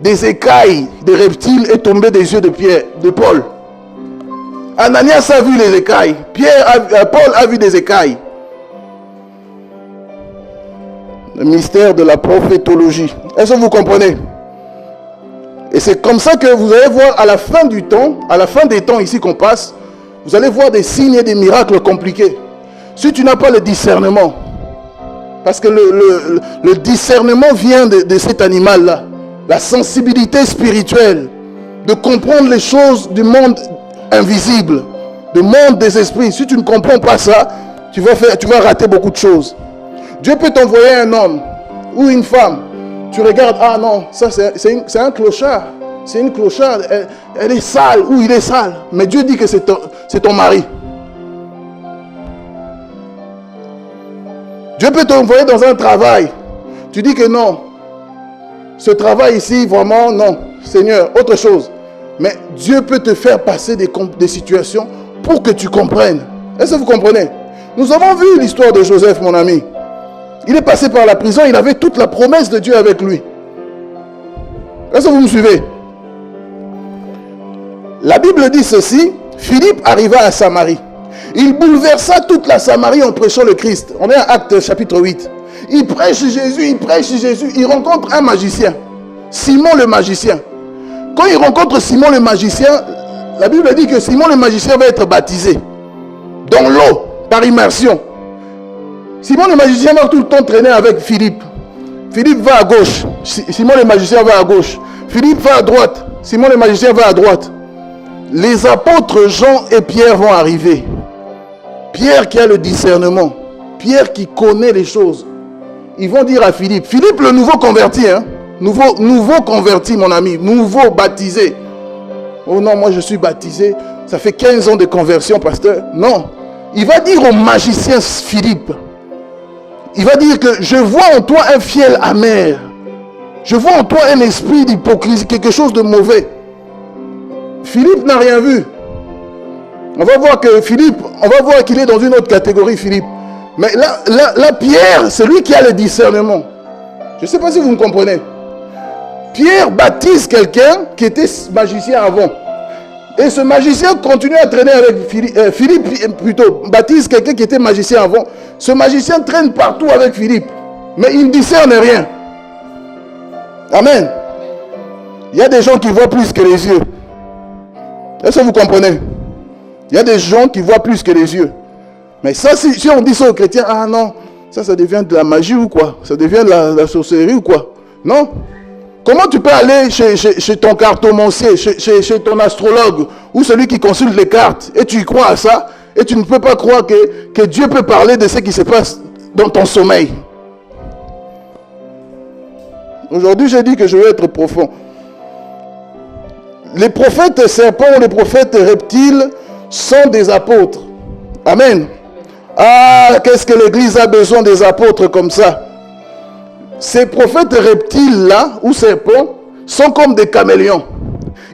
des écailles, des reptiles est tombé des yeux de Pierre, de Paul. Ananias a vu les écailles. Paul a vu des écailles. Le mystère de la prophétologie. Est-ce que vous comprenez? Et c'est comme ça que vous allez voir à la fin du temps, à la fin des temps ici qu'on passe, vous allez voir des signes et des miracles compliqués. Si tu n'as pas le discernement, parce que le discernement vient de cet animal-là, la sensibilité spirituelle, de comprendre les choses du monde invisible, du monde des esprits. Si tu ne comprends pas ça, tu vas rater beaucoup de choses. Dieu peut t'envoyer un homme ou une femme. Tu regardes, ah non, ça c'est un clochard. C'est une clocharde, elle est sale ou il est sale. Mais Dieu dit que c'est ton mari. Dieu peut t'envoyer dans un travail. Tu dis que non. Ce travail ici, vraiment, non. Seigneur, autre chose. Mais Dieu peut te faire passer des situations pour que tu comprennes. Est-ce que vous comprenez? Nous avons vu l'histoire de Joseph, mon ami. Il est passé par la prison, il avait toute la promesse de Dieu avec lui. Est-ce que vous me suivez? La Bible dit ceci, Philippe arriva à Samarie. Il bouleversa toute la Samarie en prêchant le Christ. On est à Actes chapitre 8. Il prêche Jésus, il rencontre un magicien. Simon le magicien. Quand il rencontre Simon le magicien, la Bible dit que Simon le magicien va être baptisé. Dans l'eau, par immersion. Simon le magicien va tout le temps traîner avec Philippe. Philippe va à gauche. Simon le magicien va à gauche. Philippe va à droite. Simon le magicien va à droite. Les apôtres Jean et Pierre vont arriver. Pierre qui a le discernement. Pierre qui connaît les choses. Ils vont dire à Philippe. Philippe le nouveau converti. Hein? Nouveau converti, mon ami. Nouveau baptisé. Oh non, moi je suis baptisé. Ça fait 15 ans de conversion, pasteur. Non. Il va dire au magicien Philippe. Il va dire que je vois en toi un fiel amer. Je vois en toi un esprit d'hypocrisie, quelque chose de mauvais. Philippe n'a rien vu. On va voir que Philippe, on va voir qu'il est dans une autre catégorie, Philippe. Mais là Pierre, c'est lui qui a le discernement. Je ne sais pas si vous me comprenez. Pierre baptise quelqu'un qui était magicien avant. Et ce magicien continue à traîner avec Philippe. Philippe plutôt baptise quelqu'un qui était magicien avant. Ce magicien traîne partout avec Philippe. Mais il ne discerne rien. Amen. Il y a des gens qui voient plus que les yeux. Est-ce que vous comprenez? Il y a des gens qui voient plus que les yeux. Mais ça, si on dit ça aux chrétiens, ah non, ça devient de la magie ou quoi? Ça devient de la sorcellerie ou quoi? Non. Comment tu peux aller chez ton cartomancier, chez ton astrologue, ou celui qui consulte les cartes, et tu y crois à ça, et tu ne peux pas croire que Dieu peut parler de ce qui se passe dans ton sommeil? Aujourd'hui, j'ai dit que je vais être profond. Les prophètes serpents, les prophètes reptiles sont des apôtres. Amen. Ah, qu'est-ce que l'Église a besoin des apôtres comme ça? Ces prophètes reptiles-là, ou serpents, sont comme des caméléons.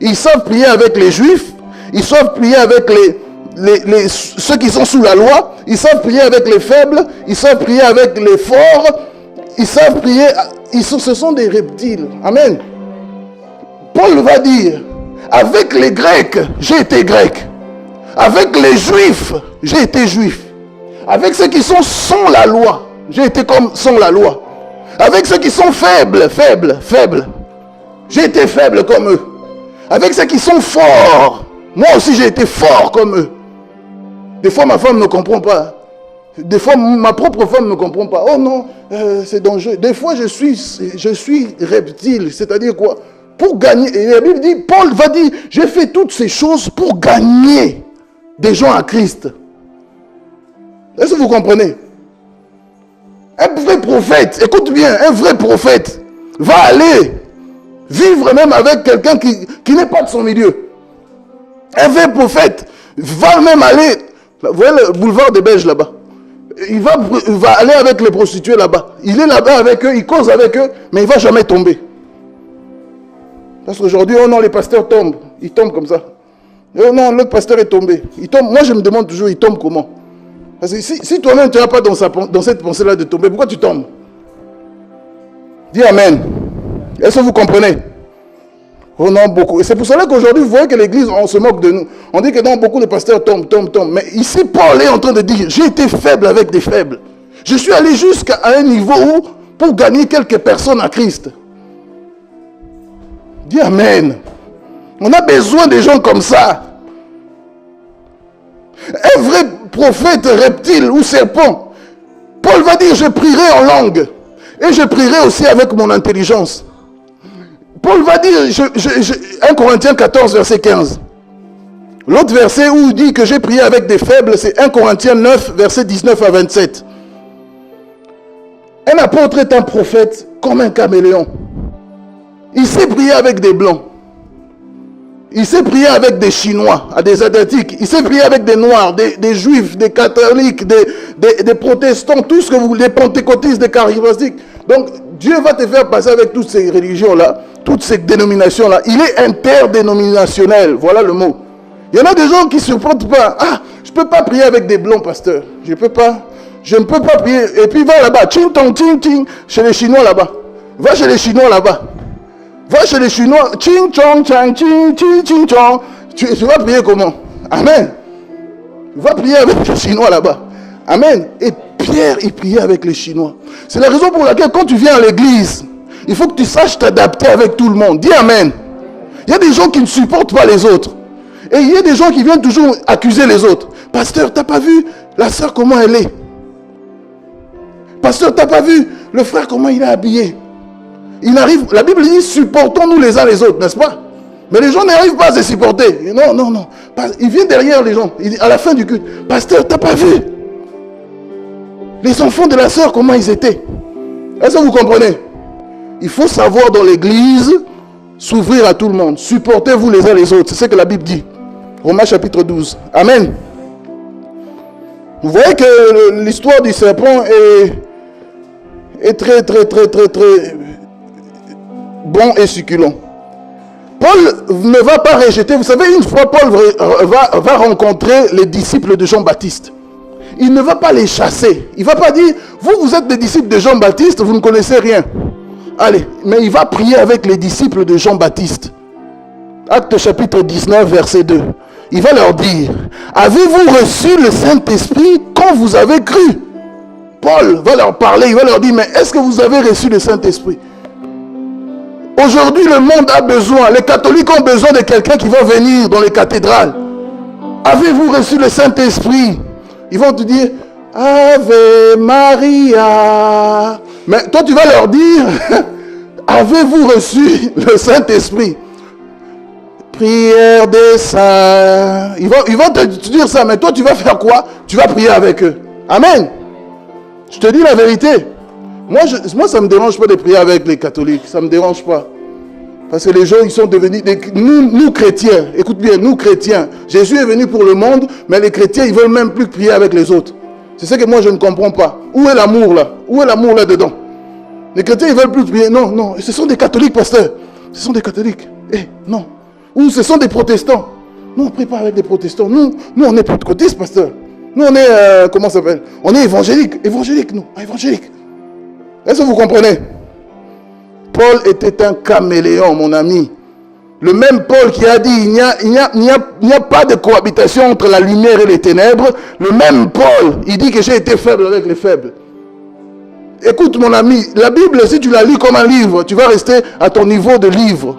Ils savent prier avec les Juifs, ils savent prier avec ceux qui sont sous la loi, ils savent prier avec les faibles, ils savent prier avec les forts, ils savent prier, ce sont des reptiles. Amen. Paul va dire, avec les Grecs, j'ai été grec. Avec les Juifs, j'ai été juif. Avec ceux qui sont sans la loi, j'ai été comme sans la loi. Avec ceux qui sont faibles, j'ai été faible comme eux. Avec ceux qui sont forts, moi aussi j'ai été fort comme eux. Des fois ma femme ne comprend pas. Des fois ma propre femme ne comprend pas. Oh non, c'est dangereux. Des fois je suis reptile, c'est-à-dire quoi? Pour gagner, et la Bible dit, Paul va dire, j'ai fait toutes ces choses pour gagner des gens à Christ. Est-ce que vous comprenez? Un vrai prophète, écoute bien, un vrai prophète va aller vivre même avec quelqu'un qui n'est pas de son milieu. Un vrai prophète va même aller, vous voyez le boulevard des Belges là-bas, il va aller avec les prostituées là-bas. Il est là-bas avec eux, il cause avec eux, mais il ne va jamais tomber. Parce qu'aujourd'hui, oh non, les pasteurs tombent. Ils tombent comme ça. Oh non, l'autre pasteur est tombé. Il tombe. Moi, je me demande toujours, il tombe comment? Parce que si toi-même, tu n'as pas dans cette pensée-là de tomber, pourquoi tu tombes? Dis Amen. Est-ce que vous comprenez? Oh non, beaucoup. Et c'est pour cela qu'aujourd'hui, vous voyez que l'église, on se moque de nous. On dit que non, beaucoup de pasteurs tombent. Mais ici, Paul est en train de dire, j'ai été faible avec des faibles. Je suis allé jusqu'à un niveau où, pour gagner quelques personnes à Christ. Dis Amen. On a besoin des gens comme ça. Un vrai prophète reptile ou serpent, Paul va dire, je prierai en langue. Et je prierai aussi avec mon intelligence. Paul va dire, 1 Corinthiens 14, verset 15. L'autre verset où il dit que j'ai prié avec des faibles, c'est 1 Corinthiens 9, verset 19 à 27. Un apôtre est un prophète comme un caméléon. Il sait prier avec des blancs. Il sait prier avec des Chinois, des Asiatiques. Il sait prier avec des Noirs, des Juifs, des catholiques, des protestants, tout ce que vous voulez, des pentecôtistes, des charismatiques. Donc, Dieu va te faire passer avec toutes ces religions-là, toutes ces dénominations-là. Il est interdénominationnel, voilà le mot. Il y en a des gens qui ne supportent pas. Ah, je ne peux pas prier avec des blancs, pasteur. Je ne peux pas prier. Et puis va là-bas, ting tong ting ting, chez les Chinois là-bas. Va chez les Chinois là-bas. Va chez les Chinois, ching chong chang ching ching ching chong. Tu vas prier comment? Amen. Va prier avec les Chinois là-bas. Amen. Et Pierre, il priait avec les Chinois. C'est la raison pour laquelle quand tu viens à l'église, il faut que tu saches t'adapter avec tout le monde. Dis Amen. Il y a des gens qui ne supportent pas les autres. Et il y a des gens qui viennent toujours accuser les autres. Pasteur, t'as pas vu la sœur comment elle est? Pasteur, t'as pas vu le frère comment il est habillé? La Bible dit, supportons-nous les uns les autres, n'est-ce pas? Mais les gens n'arrivent pas à se supporter. Non. Ils viennent derrière les gens. À la fin du culte, pasteur, t'as pas vu les enfants de la sœur, comment ils étaient? Est-ce que vous comprenez? Il faut savoir dans l'église s'ouvrir à tout le monde. Supportez-vous les uns les autres. C'est ce que la Bible dit. Romains chapitre 12. Amen. Vous voyez que l'histoire du serpent est très bon et succulent. Paul ne va pas rejeter. Vous savez, une fois Paul va rencontrer les disciples de Jean-Baptiste. Il ne va pas les chasser. Il ne va pas dire, vous êtes des disciples de Jean-Baptiste, vous ne connaissez rien. Allez, mais il va prier avec les disciples de Jean-Baptiste. Acte chapitre 19, verset 2. Il va leur dire, avez-vous reçu le Saint-Esprit quand vous avez cru? Paul va leur parler, il va leur dire, mais est-ce que vous avez reçu le Saint-Esprit? Aujourd'hui, le monde a besoin, les catholiques ont besoin de quelqu'un qui va venir dans les cathédrales. Avez-vous reçu le Saint-Esprit? Ils vont te dire, Ave Maria. Mais toi, tu vas leur dire, avez-vous reçu le Saint-Esprit? Prière des saints. Ils vont te dire ça, mais toi, tu vas faire quoi? Tu vas prier avec eux. Amen. Je te dis la vérité. Moi, ça ne me dérange pas de prier avec les catholiques. Ça ne me dérange pas. Parce que les gens, ils sont devenus... Nous chrétiens, écoute bien, nous chrétiens, Jésus est venu pour le monde, mais les chrétiens, ils ne veulent même plus prier avec les autres. C'est ce que moi, je ne comprends pas. Où est l'amour là? Où est l'amour là-dedans? Les chrétiens, ils ne veulent plus prier. Non, ce sont des catholiques, pasteur. Ce sont des catholiques. Non. Ou ce sont des protestants. Nous, on ne prie pas avec des protestants. Nous, on est pentecôtistes, pasteur. Nous, on est... comment ça s'appelle? On est évangélique. Évangélique, nous. Évangélique. Est-ce que vous comprenez? Paul était un caméléon, mon ami. Le même Paul qui a dit il n'y a pas de cohabitation entre la lumière et les ténèbres. Le même Paul, il dit que j'ai été faible avec les faibles. Écoute mon ami, la Bible, si tu la lis comme un livre, tu vas rester à ton niveau de livre.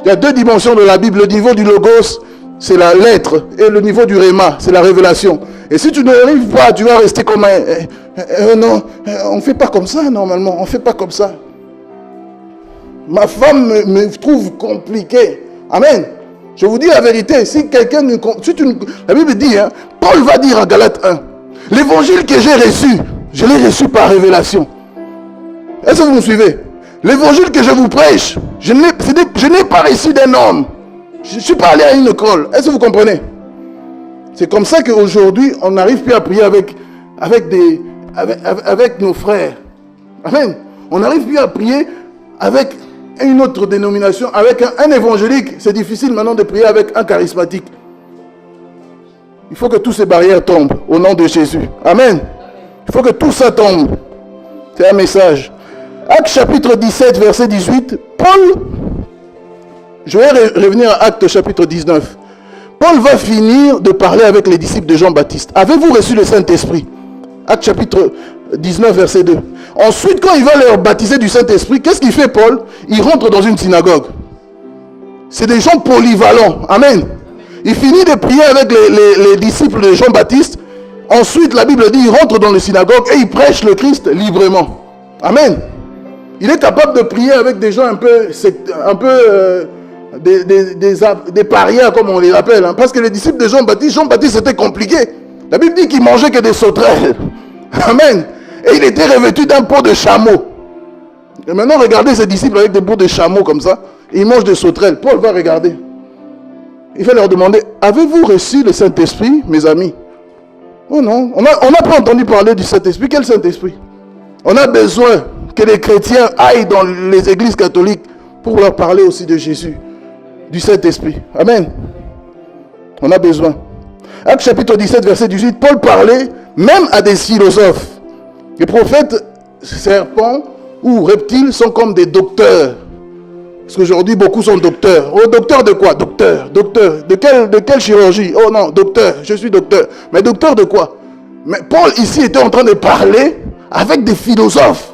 Il y a deux dimensions de la Bible. Le niveau du logos, c'est la lettre. Et le niveau du réma, c'est la révélation. Et si tu n'arrives pas, tu vas rester comme un... non, on ne fait pas comme ça normalement. On ne fait pas comme ça. Ma femme me trouve compliqué. Amen. Je vous dis la vérité. Si quelqu'un... la Bible dit, Paul va dire à Galates 1, l'évangile que j'ai reçu, je l'ai reçu par révélation. Est-ce que vous me suivez? L'évangile que je vous prêche, je n'ai pas reçu d'un homme. Je ne suis pas allé à une école. Est-ce que vous comprenez? C'est comme ça qu'aujourd'hui, on n'arrive plus à prier avec nos frères. Amen. On n'arrive plus à prier avec une autre dénomination, avec un évangélique. C'est difficile maintenant de prier avec un charismatique. Il faut que toutes ces barrières tombent au nom de Jésus. Amen. Il faut que tout ça tombe. C'est un message. Acte chapitre 17, verset 18. Paul, Je vais revenir à Actes chapitre 19. Paul va finir de parler avec les disciples de Jean-Baptiste. Avez-vous reçu le Saint-Esprit? Actes chapitre 19, verset 2. Ensuite, quand il va leur baptiser du Saint-Esprit, qu'est-ce qu'il fait, Paul? Il rentre dans une synagogue. C'est des gens polyvalents. Amen. Il finit de prier avec les disciples de Jean-Baptiste. Ensuite, la Bible dit, il rentre dans les synagogues et il prêche le Christ librement. Amen. Il est capable de prier avec des gens des parias, comme on les appelle. Hein, parce que les disciples de Jean-Baptiste, c'était compliqué. La Bible dit qu'il mangeait que des sauterelles. Amen. Et il était revêtu d'un peau de chameau. Et maintenant, regardez ces disciples avec des peaux de chameau comme ça. Et ils mangent des sauterelles. Paul va regarder. Il va leur demander, avez-vous reçu le Saint-Esprit, mes amis? Oh non, on n'a pas entendu parler du Saint-Esprit. Quel Saint-Esprit? On a besoin que les chrétiens aillent dans les églises catholiques pour leur parler aussi de Jésus, du Saint-Esprit. Amen. On a besoin. Actes chapitre 17, verset 18, Paul parlait même à des philosophes. Les prophètes, serpents ou reptiles sont comme des docteurs. Parce qu'aujourd'hui, beaucoup sont docteurs. Oh, docteur de quoi? Docteur. De quelle chirurgie? Oh non, docteur, je suis docteur. Mais docteur de quoi? Mais Paul ici était en train de parler avec des philosophes.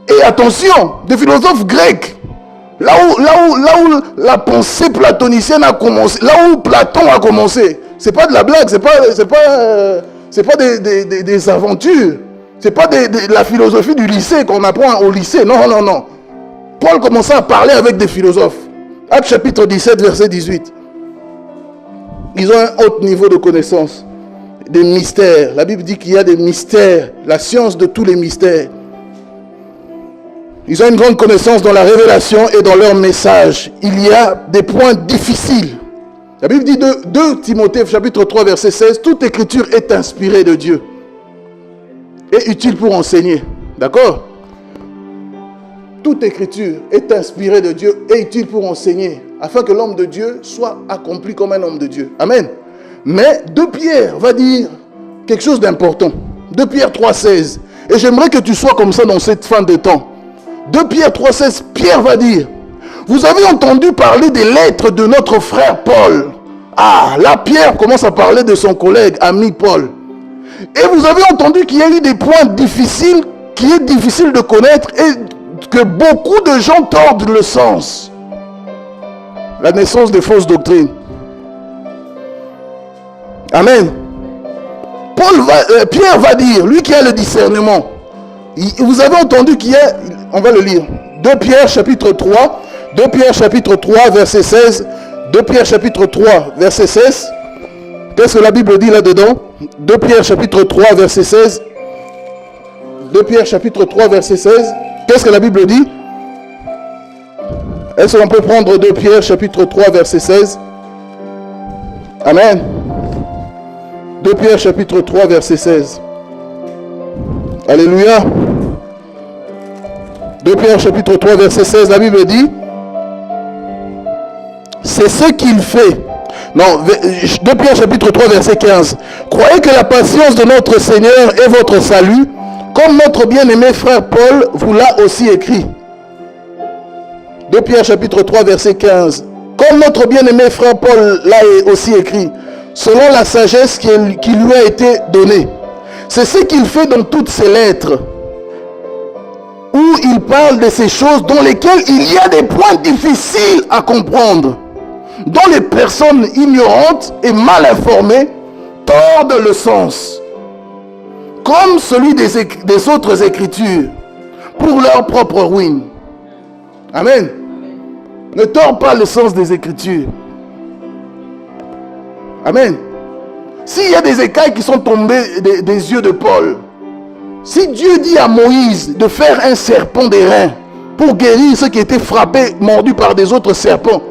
Et attention, des philosophes grecs. Là où la pensée platonicienne a commencé, là où Platon a commencé, c'est pas de la blague, c'est pas des aventures, c'est pas de la philosophie du lycée qu'on apprend au lycée. Non. Paul commença à parler avec des philosophes. Actes chapitre 17, verset 18. Ils ont un haut niveau de connaissance, des mystères. La Bible dit qu'il y a des mystères, la science de tous les mystères. Ils ont une grande connaissance dans la révélation et dans leur message. Il y a des points difficiles. La Bible dit 2 Timothée chapitre 3 verset 16, toute écriture est inspirée de Dieu et utile pour enseigner. D'accord? Toute écriture est inspirée de Dieu et utile pour enseigner, afin que l'homme de Dieu soit accompli comme un homme de Dieu. Amen. Mais 2 Pierre va dire quelque chose d'important. 2 Pierre 3 16. Et j'aimerais que tu sois comme ça dans cette fin de temps. 2 Pierre 3 16, Pierre va dire, vous avez entendu parler des lettres de notre frère Paul. Ah, là Pierre commence à parler de son collègue, ami Paul. Et vous avez entendu qu'il y a eu des points difficiles, qui est difficile de connaître et que beaucoup de gens tordent le sens. La naissance des fausses doctrines. Amen. Pierre va dire, lui qui a le discernement, vous avez entendu qu'il y a, on va le lire, 2 Pierre chapitre 3, 2 Pierre chapitre 3 verset 16, 2 Pierre chapitre 3 verset 16, qu'est-ce que la Bible dit là-dedans? 2 Pierre chapitre 3 verset 16, 2 Pierre chapitre 3 verset 16, qu'est-ce que la Bible dit? Est-ce qu'on peut prendre 2 Pierre chapitre 3 verset 16? Amen. 2 Pierre chapitre 3 verset 16. Alléluia. 2 Pierre chapitre 3 verset 16, la Bible dit, c'est ce qu'il fait. Non, 2 Pierre chapitre 3 verset 15. Croyez que la patience de notre Seigneur est votre salut, comme notre bien-aimé frère Paul vous l'a aussi écrit. 2 Pierre chapitre 3 verset 15. Comme notre bien-aimé frère Paul l'a aussi écrit, selon la sagesse qui lui a été donnée. C'est ce qu'il fait dans toutes ses lettres, où il parle de ces choses dans lesquelles il y a des points difficiles à comprendre, dont les personnes ignorantes et mal informées tordent le sens, comme celui des autres écritures, pour leur propre ruine. Amen. Ne tords pas le sens des écritures. Amen. S'il y a des écailles qui sont tombées des yeux de Paul, si Dieu dit à Moïse de faire un serpent d'airain pour guérir ceux qui étaient frappés, mordus par des autres serpents,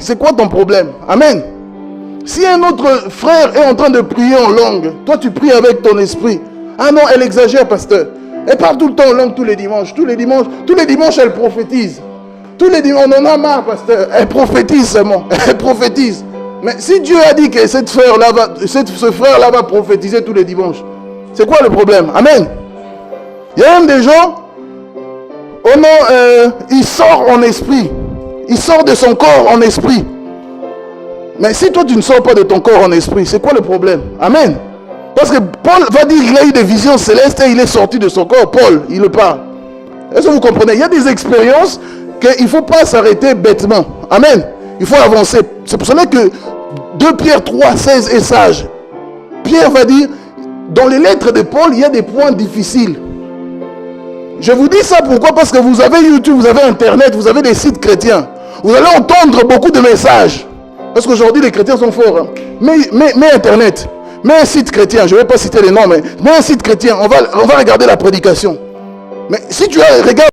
c'est quoi ton problème? Amen. Si un autre frère est en train de prier en langue, toi tu pries avec ton esprit. Ah non, elle exagère, pasteur. Elle parle tout le temps en langue tous les dimanches. Tous les dimanches, elle prophétise. Tous les dimanches, on en a marre, pasteur. Elle prophétise seulement. Elle prophétise. Mais si Dieu a dit que ce frère-là va prophétiser tous les dimanches, c'est quoi le problème? Amen. Il y a même des gens, ils sortent en esprit. Il sort de son corps en esprit. Mais si toi tu ne sors pas de ton corps en esprit, c'est quoi le problème? Amen. Parce que Paul va dire qu'il a eu des visions célestes et il est sorti de son corps. Paul, il le parle. Est-ce que vous comprenez? Il y a des expériences qu'il ne faut pas s'arrêter bêtement. Amen. Il faut avancer. C'est pour cela que 2 Pierre 3, 16 est sage. Pierre va dire, dans les lettres de Paul, il y a des points difficiles. Je vous dis ça pourquoi? Parce que vous avez YouTube, vous avez Internet, vous avez des sites chrétiens. Vous allez entendre beaucoup de messages. Parce qu'aujourd'hui, les chrétiens sont forts. Hein. Mais Internet, mais un site chrétien, je ne vais pas citer les noms, mais un site chrétien, on va regarder la prédication. Mais si tu regardes